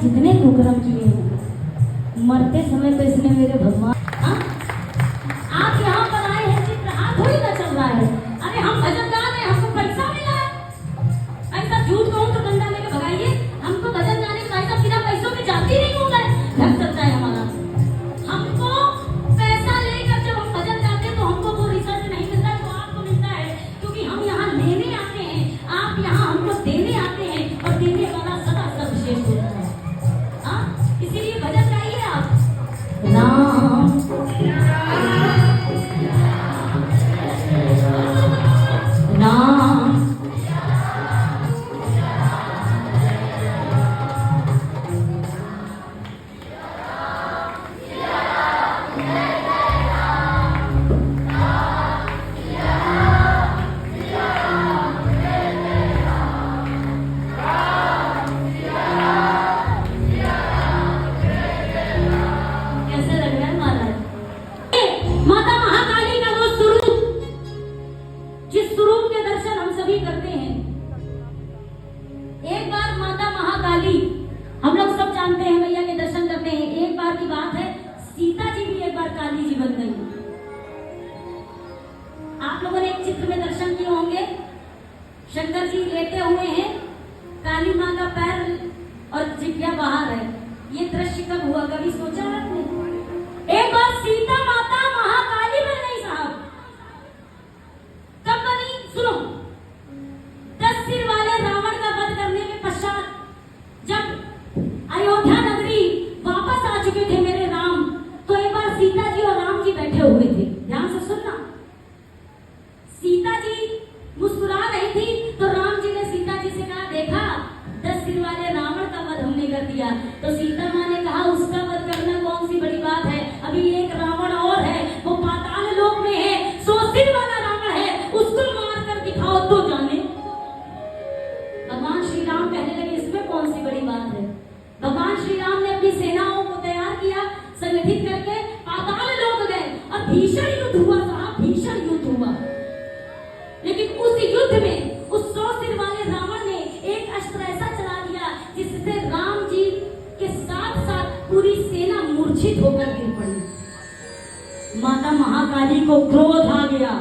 जितने कुकर्म किए हैं मरते समय पे इसने मेरे भगवान आप यहाँ पर आए हैं चित्र हाथ थोड़ी ना चल रहा है। अरे हम भजन गा रहे हैं, हमको पैसा मिला है। ऐसा झूठ कहूँ तो डंडा लेके भगाइए। हमको भजन गाने का ऐसा बिना पैसों में जाती नहीं हूँ मैं, ढंग चलता है हमारा। हमको पैसा लेकर जब हम भजन गाते हैं तो हमको वो रिजल्ट नहीं मिलता जो आपको मिलता है, क्योंकि हम यहाँ लेने आते हैं, आप यहाँ हमको देने आते हैं और देने वाला सदा सर्वश्रेष्ठ होता है। इसीलिए भजन गाइए आप। राम शंकर जी लेटे हुए हैं, काली माँ का पैर और जिभ्या बाहर है। ये दृश्य कब हुआ, कभी सोचा आपने? एक बार सीता माता महाकाली बन गई साहब। कब बनी सुनो, 10 सिर वाले रावण का वध करने के पश्चात जब अयोध्या नगरी वापस आ चुके थे मेरे राम, तो एक बार सीता जी और राम जी बैठे हुए थे। ध्यान से सुनना, सीता जी मुस्कुरा रही थी तो राम जी ने सीता जी से कहा, देखा 10 सिर वाले रावण का वध हमने कर दिया। तो सीता माँ ने कहा, उसका वध करना कौन सी बड़ी बात है, अभी एक रावण और है, वो पाताल लोक में है, 100 सिर वाला रावण है, उसको मार कर दिखाओ तो जाने। भगवान श्री राम कहने लगे, इसमें कौन सी बड़ी बात है। भगवान श्री राम ने अपनी सेनाओं को तैयार किया, संगठित करके पाताल लोक गए और भीषण युद्ध हुआ साहब, भीषण युद्ध हुआ। लेकिन उस युद्ध में उस 100 सिर वाले रावण ने एक अस्त्र ऐसा चला दिया जिससे राम जी के साथ साथ पूरी सेना मूर्छित होकर गिर पड़ी। माता महाकाली को क्रोध आ गया।